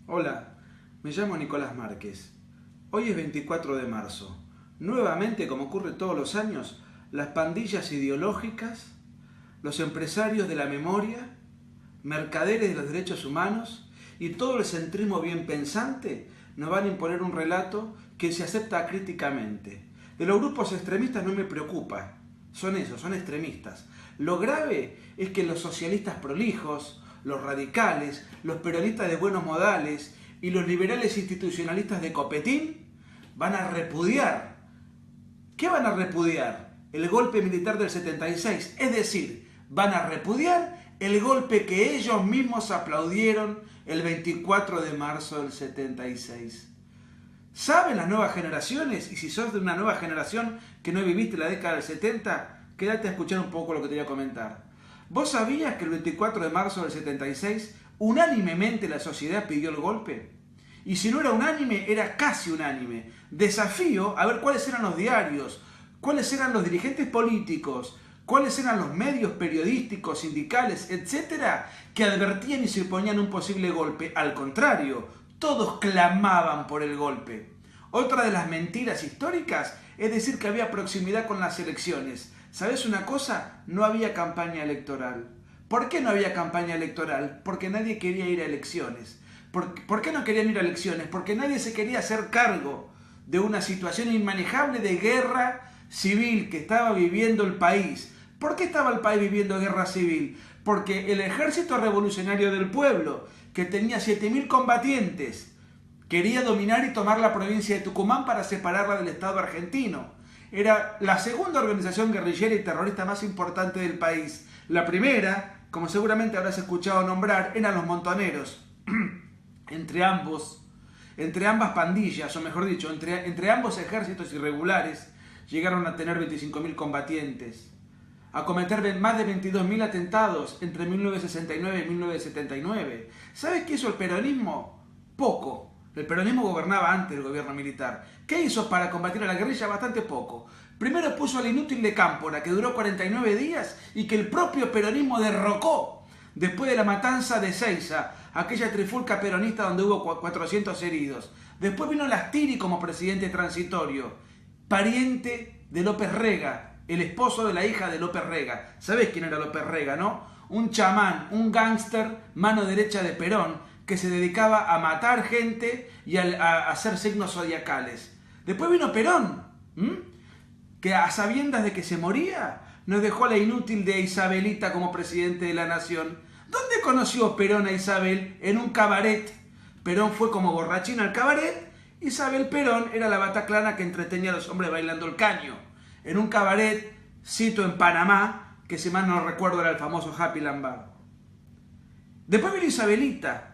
Hola, me llamo Nicolás Márquez. Hoy es 24 de marzo. Nuevamente, como ocurre todos los años, las pandillas ideológicas, los empresarios de la memoria, mercaderes de los derechos humanos y todo el centrismo bien pensante nos van a imponer un relato que se acepta críticamente. De los grupos extremistas no me preocupa, son extremistas. Lo grave es que los socialistas prolijos, los radicales, los peronistas de buenos modales y los liberales institucionalistas de copetín van a repudiar. ¿Qué van a repudiar? El golpe militar del 76, es decir, van a repudiar el golpe que ellos mismos aplaudieron el 24 de marzo del 76. ¿Saben las nuevas generaciones? Y si sos de una nueva generación que no viviste la década del 70, quédate a escuchar un poco lo que te voy a comentar. ¿Vos sabías que el 24 de marzo del 76 unánimemente la sociedad pidió el golpe? Y si no era unánime, era casi unánime. Desafío a ver cuáles eran los diarios, cuáles eran los dirigentes políticos, cuáles eran los medios periodísticos, sindicales, etcétera, que advertían y se oponían a un posible golpe. Al contrario, todos clamaban por el golpe. Otra de las mentiras históricas es decir que había proximidad con las elecciones. ¿Sabes una cosa? No había campaña electoral. ¿Por qué no había campaña electoral? Porque nadie quería ir a elecciones. ¿Por qué no querían ir a elecciones? Porque nadie se quería hacer cargo de una situación inmanejable de guerra civil que estaba viviendo el país. ¿Por qué estaba el país viviendo guerra civil? Porque el Ejército Revolucionario del Pueblo, que tenía 7.000 combatientes, quería dominar y tomar la provincia de Tucumán para separarla del Estado argentino. Era la segunda organización guerrillera y terrorista más importante del país. La primera, como seguramente habrás escuchado nombrar, eran los montoneros. Entre ambas pandillas, o mejor dicho, entre ambos ejércitos irregulares, llegaron a tener 25.000 combatientes, a cometer más de 22.000 atentados entre 1969 y 1979. ¿Sabes qué hizo el peronismo? Poco. El peronismo gobernaba antes del gobierno militar. ¿Qué hizo para combatir a la guerrilla? Bastante poco. Primero puso al inútil de Cámpora, que duró 49 días y que el propio peronismo derrocó después de la matanza de Ezeiza, aquella trifulca peronista donde hubo 400 heridos. Después vino Lastiri como presidente transitorio, pariente de López Rega, el esposo de la hija de López Rega. ¿Sabés quién era López Rega, no? Un chamán, un gángster, mano derecha de Perón, que se dedicaba a matar gente y a hacer signos zodiacales. Después vino Perón, que a sabiendas de que se moría, nos dejó a la inútil de Isabelita como presidente de la nación. ¿Dónde conoció Perón a Isabel? En un cabaret. Perón fue como borrachín al cabaret. Isabel Perón era la bataclana que entretenía a los hombres bailando el caño. En un cabaret, cito en Panamá, que si mal no recuerdo era el famoso Happy Land Bar. Después vino Isabelita,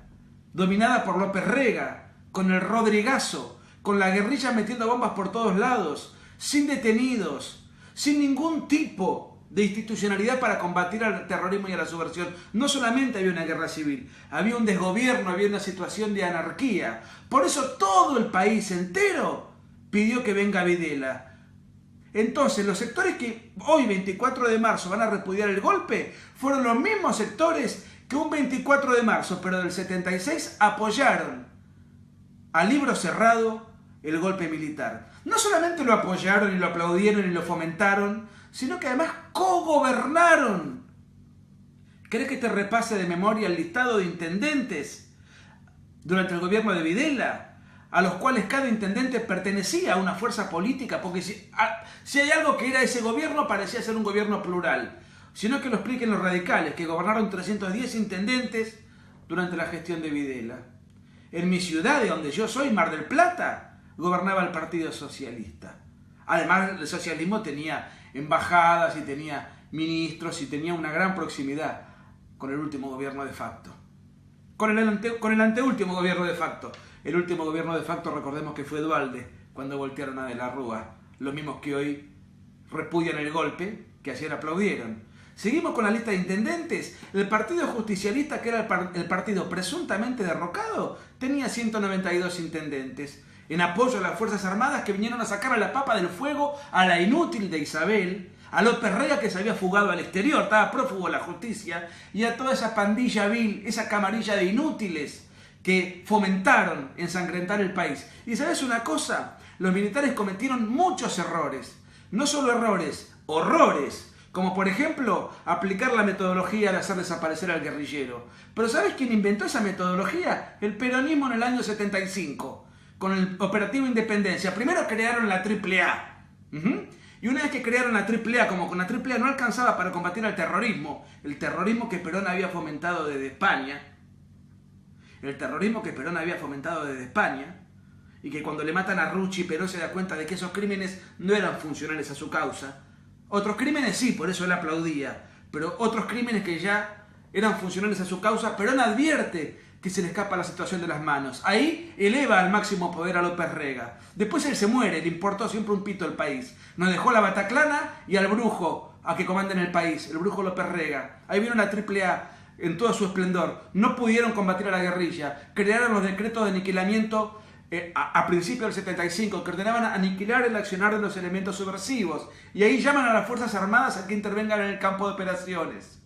dominada por López Rega, con el Rodrigazo, con la guerrilla metiendo bombas por todos lados, sin detenidos, sin ningún tipo de institucionalidad para combatir al terrorismo y a la subversión. No solamente había una guerra civil, había un desgobierno, había una situación de anarquía. Por eso todo el país entero pidió que venga Videla. Entonces, los sectores que hoy, 24 de marzo, van a repudiar el golpe, fueron los mismos sectores que un 24 de marzo, pero del 76, apoyaron a libro cerrado el golpe militar. No solamente lo apoyaron y lo aplaudieron y lo fomentaron, sino que además cogobernaron. ¿Querés que te repase de memoria el listado de intendentes durante el gobierno de Videla, a los cuales cada intendente pertenecía a una fuerza política? Porque si hay algo que era ese gobierno, parecía ser un gobierno plural. Sino que lo expliquen los radicales, que gobernaron 310 intendentes durante la gestión de Videla. En mi ciudad, de donde yo soy, Mar del Plata, gobernaba el Partido Socialista. Además, el socialismo tenía embajadas y tenía ministros y tenía una gran proximidad con el último gobierno de facto. Con el anteúltimo gobierno de facto. El último gobierno de facto, recordemos que fue Duhalde, cuando voltearon a De la Rúa. Los mismos que hoy repudian el golpe, que ayer aplaudieron. Seguimos con la lista de intendentes. El Partido Justicialista, que era el partido presuntamente derrocado, tenía 192 intendentes. En apoyo a las Fuerzas Armadas que vinieron a sacar a la papa del fuego a la inútil de Isabel, a López Rega que se había fugado al exterior, estaba prófugo de la justicia, y a toda esa pandilla vil, esa camarilla de inútiles que fomentaron ensangrentar el país. Y ¿sabes una cosa? Los militares cometieron muchos errores. No solo errores, horrores. Como por ejemplo, aplicar la metodología de hacer desaparecer al guerrillero. Pero ¿sabes quién inventó esa metodología? El peronismo en el año 75, con el Operativo Independencia. Primero crearon la AAA. Y una vez que crearon la AAA, como con la AAA no alcanzaba para combatir al terrorismo, el terrorismo que Perón había fomentado desde España, y que cuando le matan a Rucci, Perón se da cuenta de que esos crímenes no eran funcionales a su causa. Otros crímenes sí, por eso él aplaudía, pero otros crímenes que ya eran funcionales a su causa, Perón advierte que se le escapa la situación de las manos. Ahí eleva al máximo poder a López Rega. Después él se muere, le importó siempre un pito el país. Nos dejó la Bataclana y al brujo a que comanda en el país, el brujo López Rega. Ahí vino la AAA en todo su esplendor. No pudieron combatir a la guerrilla. Crearon los decretos de aniquilamiento a principios del 75, que ordenaban aniquilar el accionar de los elementos subversivos. Y ahí llaman a las Fuerzas Armadas a que intervengan en el campo de operaciones.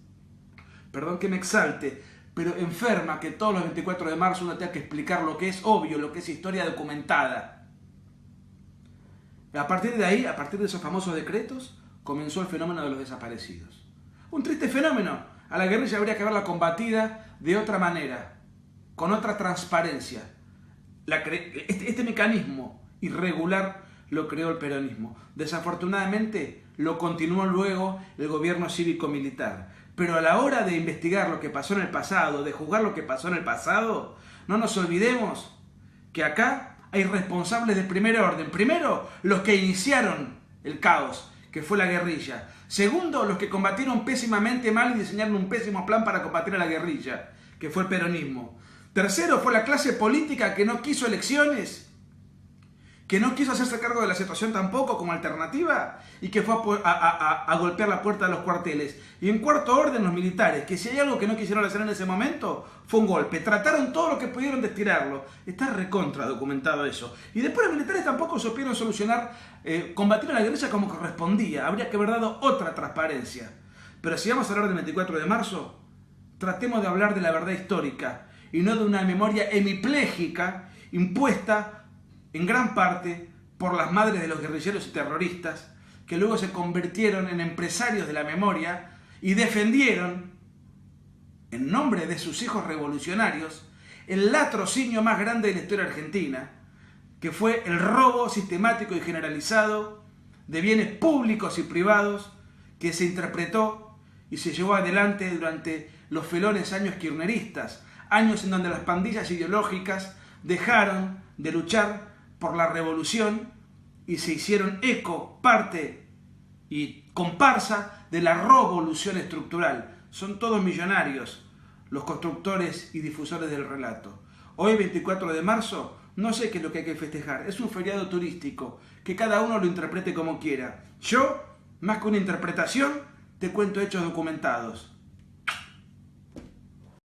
Perdón que me exalte, pero enferma que todos los 24 de marzo uno tenga que explicar lo que es obvio, lo que es historia documentada. A partir de ahí, a partir de esos famosos decretos, comenzó el fenómeno de los desaparecidos. Un triste fenómeno. A la guerrilla habría que haberla combatida de otra manera, con otra transparencia. Este mecanismo irregular lo creó el peronismo. Desafortunadamente lo continuó luego el gobierno cívico-militar. Pero a la hora de investigar lo que pasó en el pasado, de juzgar lo que pasó en el pasado, no nos olvidemos que acá hay responsables de primer orden. Primero, los que iniciaron el caos, que fue la guerrilla. Segundo, los que combatieron pésimamente mal y diseñaron un pésimo plan para combatir a la guerrilla, que fue el peronismo. Tercero, fue la clase política que no quiso elecciones, que no quiso hacerse cargo de la situación tampoco como alternativa y que fue a golpear la puerta de los cuarteles. Y en cuarto orden, los militares, que si hay algo que no quisieron hacer en ese momento, fue un golpe. Trataron todo lo que pudieron de estirarlo. Está recontra documentado eso. Y después los militares tampoco supieron solucionar, combatir a la guerrilla como correspondía. Habría que haber dado otra transparencia. Pero si vamos a hablar del 24 de marzo, tratemos de hablar de la verdad histórica y no de una memoria hemipléjica impuesta en gran parte por las madres de los guerrilleros y terroristas, que luego se convirtieron en empresarios de la memoria y defendieron, en nombre de sus hijos revolucionarios, el latrocinio más grande de la historia argentina, que fue el robo sistemático y generalizado de bienes públicos y privados que se interpretó y se llevó adelante durante los felones años kirchneristas, años en donde las pandillas ideológicas dejaron de luchar por la revolución y se hicieron eco, parte y comparsa de la revolución estructural. Son todos millonarios los constructores y difusores del relato. Hoy, 24 de marzo, no sé qué es lo que hay que festejar. Es un feriado turístico, que cada uno lo interprete como quiera. Yo, más que una interpretación, te cuento hechos documentados.